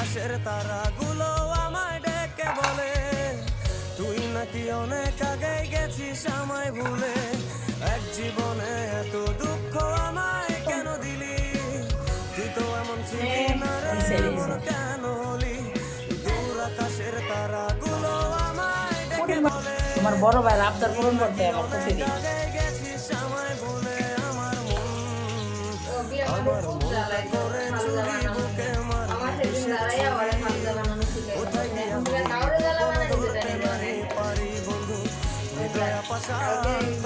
আকাশের তারাগুলো আমায় ডেকে বলে তুই নাকি অনেক আগে গেছিস আমায় ভুলে। এক জীবনে এত দুঃখ আমায় কেন দিলি, তুই তো এমন ছিলি না রে, এমন কেন হলি। দূর আকাশের তারাগুলো আমায় ডেকে বলে তোমার বড় ভাইয়ের আবদার পূরণ করতে আমার কাছে অনেক আগে গেছিস আমায় ভুলে। আমার মন করে চুরি বুকে মার কোথায় গিয়া ধরতে নাহি পারি বন্ধু, হৃদয় পাশান্ত